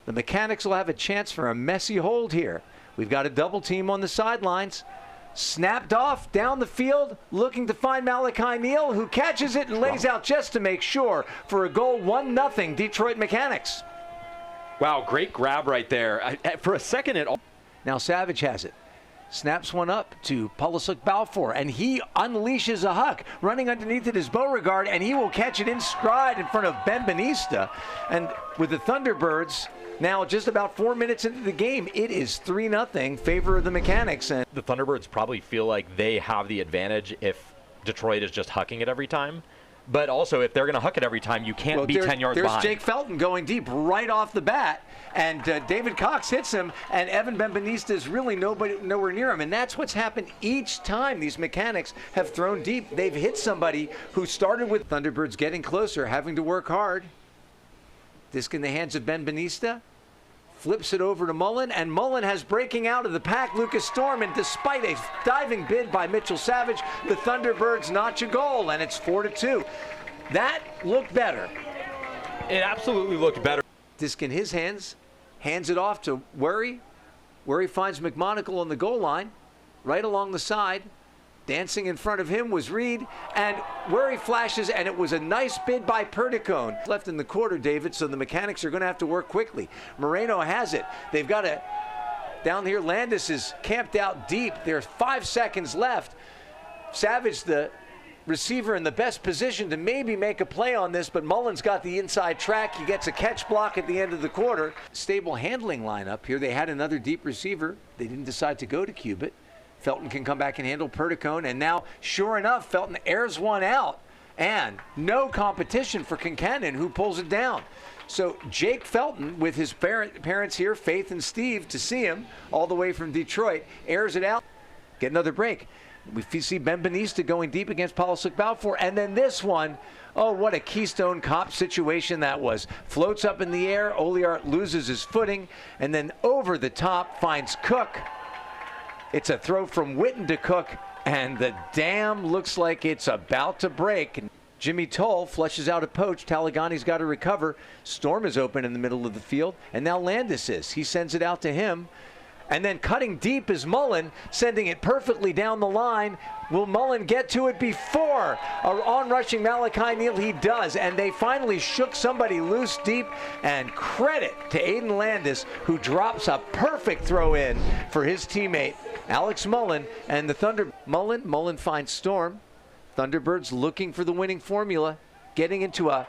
The Mechanics will have a chance for a messy hold here. We've got a double team on the sidelines. Snapped off down the field, looking to find Malachi Neal, who catches it and lays out just to make sure for a goal. 1-0 Detroit Mechanics. Wow, great grab right there. For a second, Now Savage has it. Snaps one up to Pulisic Balfour, and he unleashes a huck. Running underneath it is Beauregard, and he will catch it in stride in front of Ben Benista. And with the Thunderbirds now just about 4 minutes into the game, it is 3-0 favor of the Mechanics. And the Thunderbirds probably feel like they have the advantage if Detroit is just hucking it every time. But also, if they're going to huck it every time, you can't be 10 yards behind. There's Jake Felton going deep right off the bat, and David Cox hits him, and Evan Benveniste is really nowhere near him. And that's what's happened each time these Mechanics have thrown deep. They've hit somebody who started with Thunderbirds getting closer, having to work hard. Disc in the hands of Benveniste. Flips it over to Mullen, and Mullen has breaking out of the pack Lucas Storm, and despite a diving bid by Mitchell Savage, the Thunderbirds notch a goal, and it's 4-2. That looked better. It absolutely looked better. Disc in his hands, hands it off to Worry. Worry finds McMonagle on the goal line, right along the side. Dancing in front of him was Reed, and Worry flashes, and it was a nice bid by Perticone. Left in the quarter, David, so the Mechanics are going to have to work quickly. Moreno has it. They've got it. Down here, Landis is camped out deep. There's 5 seconds left. Savage, the receiver, in the best position to maybe make a play on this, but Mullen's got the inside track. He gets a catch block at the end of the quarter. Stable handling lineup here. They had another deep receiver. They didn't decide to go to Cubit. Felton can come back and handle Perticone, and now, sure enough, Felton airs one out, and no competition for Kincannon, who pulls it down. So Jake Felton, with his parents here, Faith and Steve, to see him all the way from Detroit, airs it out. Get another break. We see Ben Benista going deep against Pulisic Balfour, and then this one, oh, what a Keystone Cop situation that was. Floats up in the air, Oliart loses his footing, and then over the top finds Cook. It's a throw from Witten to Cook, and the dam looks like it's about to break. Jimmy Toll flushes out a poach. Talagani's got to recover. Storm is open in the middle of the field, and now Landis is. He sends it out to him. And then cutting deep is Mullen, sending it perfectly down the line. Will Mullen get to it before on-rushing Malachi Neal? He does, and they finally shook somebody loose deep, and credit to Aiden Landis, who drops a perfect throw in for his teammate, Alex Mullen, and the Mullen finds Storm. Thunderbirds looking for the winning formula, getting into a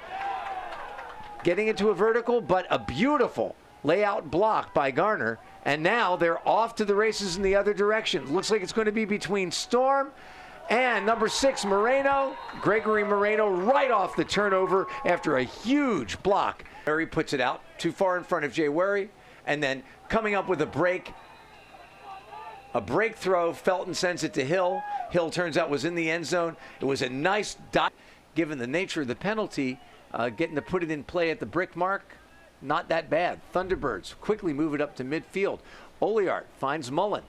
vertical, but a beautiful layout block by Garner. And now they're off to the races in the other direction. Looks like it's going to be between Storm and number 6, Moreno. Gregory Moreno right off the turnover after a huge block. Worry puts it out too far in front of Jay Worry. And then coming up with a break throw. Felton sends it to Hill. Hill turns out was in the end zone. It was a nice dive. Given the nature of the penalty, getting to put it in play at the brick mark. Not that bad. Thunderbirds quickly move it up to midfield. Oliart finds Mullen.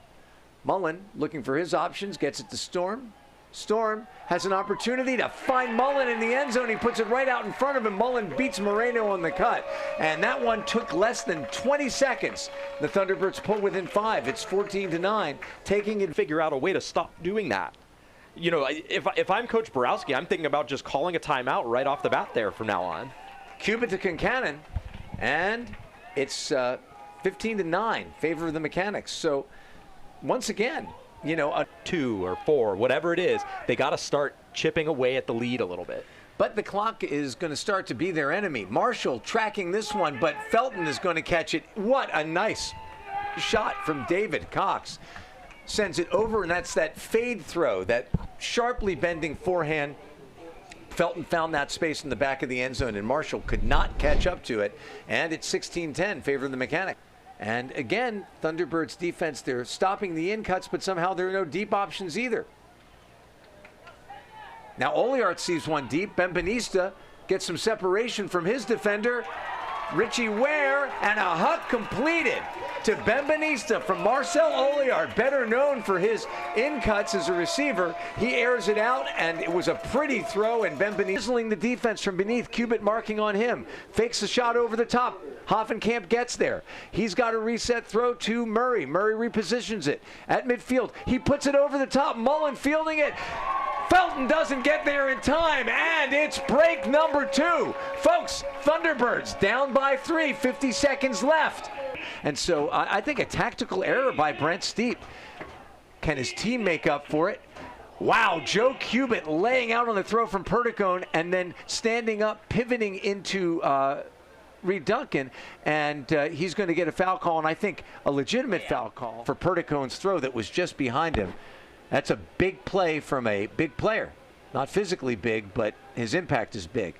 Mullen, looking for his options, gets it to Storm. Storm has an opportunity to find Mullen in the end zone. He puts it right out in front of him. Mullen beats Moreno on the cut. And that one took less than 20 seconds. The Thunderbirds pull within 5. It's 14-9. Taking it. Figure out a way to stop doing that. You know, if I'm Coach Borowski, I'm thinking about just calling a timeout right off the bat there from now on. Cubit to Kincannon. And it's 15-9, favor of the Mechanics. So once again, you know, a 2 or 4, whatever it is, they got to start chipping away at the lead a little bit. But the clock is going to start to be their enemy. Marshall tracking this one, but Felton is going to catch it. What a nice shot from David Cox. Sends it over, and that's that fade throw, that sharply bending forehand. Felton found that space in the back of the end zone, and Marshall could not catch up to it. And it's 16-10, favor of the Mechanic. And again, Thunderbirds defense, they're stopping the in-cuts, but somehow there are no deep options either. Now Oliart sees one deep. Benveniste gets some separation from his defender. Richie Ware, and a huck completed. to Benvenista from Marcel Oliart, better known for his in-cuts as a receiver. He airs it out, and it was a pretty throw, and Benvenista sizzling the defense from beneath. Cubitt marking on him. Fakes the shot over the top. Hoffenkamp gets there. He's got a reset throw to Murray. Murray repositions it at midfield. He puts it over the top. Mullen fielding it. Felton doesn't get there in time, and it's break number 2. Folks, Thunderbirds down by 3, 50 seconds left. And so I think a tactical error by Brent Steep. Can his team make up for it? Wow, Joe Cubitt laying out on the throw from Perticone and then standing up, pivoting into Reed Duncan, and he's going to get a foul call, and I think a legitimate foul call for Perticone's throw that was just behind him. That's a big play from a big player. Not physically big, but his impact is big.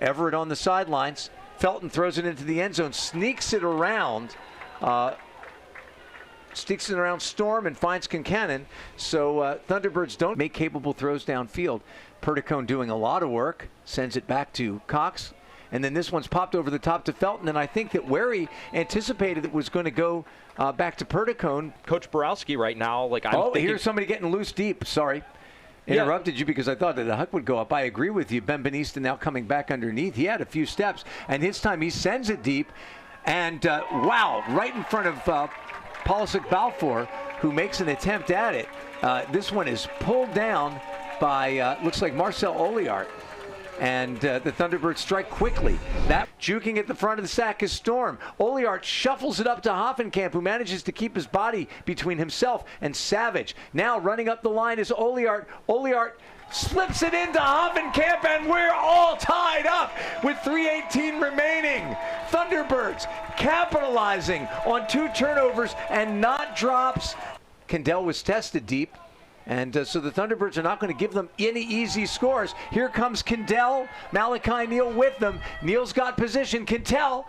Everett on the sidelines. Felton throws it into the end zone, sneaks it around Storm and finds Kincannon. So Thunderbirds don't make capable throws downfield. Perticone doing a lot of work, sends it back to Cox. And then this one's popped over the top to Felton, and I think that Wary anticipated it was going to go back to Perticone. Coach Borowski right now, like I'm thinking, here's somebody getting loose deep. Sorry. Interrupted you because I thought that the huck would go up. I agree with you. Benvenista now coming back underneath. He had a few steps, and this time he sends it deep. And, wow, right in front of Polisic Balfour, who makes an attempt at it. This one is pulled down by, looks like Marcel Oliart. And the Thunderbirds strike quickly. That juking at the front of the sack is Storm. Oliart shuffles it up to Hoffenkamp, who manages to keep his body between himself and Savage. Now running up the line is Oliart. Oliart slips it into Hoffenkamp, and we're all tied up with 3:18 remaining. Thunderbirds capitalizing on 2 turnovers and not drops. Kendall was tested deep. And so the Thunderbirds are not going to give them any easy scores. Here comes Kendall, Malachi Neal with them. Neal's got position. Kendall,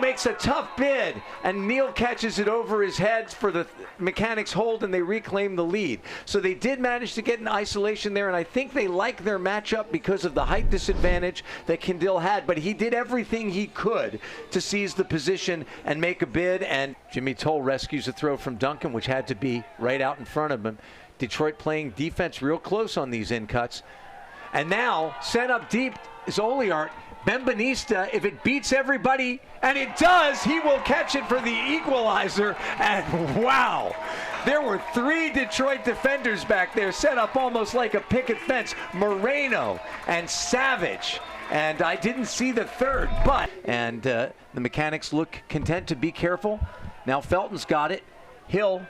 makes a tough bid. And Neal catches it over his head for the Mechanix hold, and they reclaim the lead. So they did manage to get an isolation there, and I think they like their matchup because of the height disadvantage that Kendall had. But he did everything he could to seize the position and make a bid. And Jimmy Toll rescues a throw from Duncan, which had to be right out in front of him. Detroit playing defense real close on these in-cuts. And now, sent up deep is Oliart. Benvenista, if it beats everybody, and it does, he will catch it for the equalizer. And wow, there were 3 Detroit defenders back there set up almost like a picket fence. Moreno and Savage. And I didn't see the third, but, and the Mechanix look content to be careful. Now Felton's got it. Hill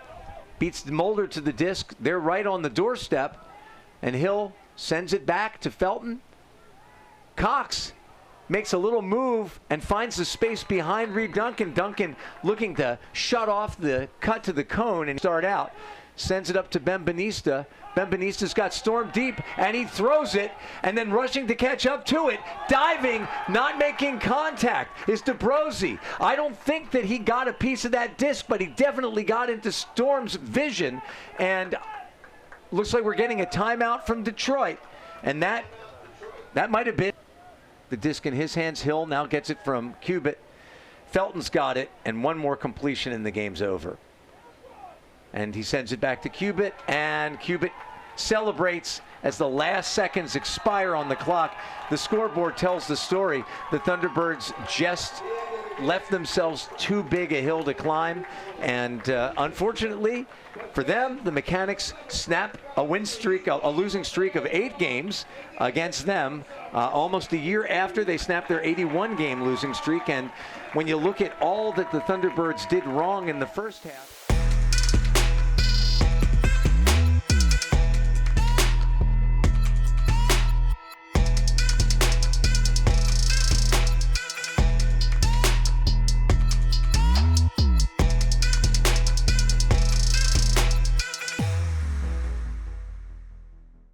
beats Mulder to the disc. They're right on the doorstep, and Hill sends it back to Felton. Cox makes a little move and finds the space behind Reed Duncan. Duncan looking to shut off the cut to the cone and start out. Sends it up to Benvenista. Benvenista's got Storm deep, and he throws it, and then rushing to catch up to it, diving, not making contact, is DeBrosi. I don't think that he got a piece of that disc, but he definitely got into Storm's vision, and looks like we're getting a timeout from Detroit, and that might have been the disc in his hands. Hill now gets it from Cubitt. Felton's got it, and one more completion and the game's over. And he sends it back to Cubitt, and Cubitt celebrates as the last seconds expire on the clock. The scoreboard tells the story. The Thunderbirds just left themselves too big a hill to climb, and unfortunately for them, the Mechanix snap a win streak, a losing streak of 8 games against them, almost a year after they snapped their 81-game losing streak. And when you look at all that the Thunderbirds did wrong in the first half,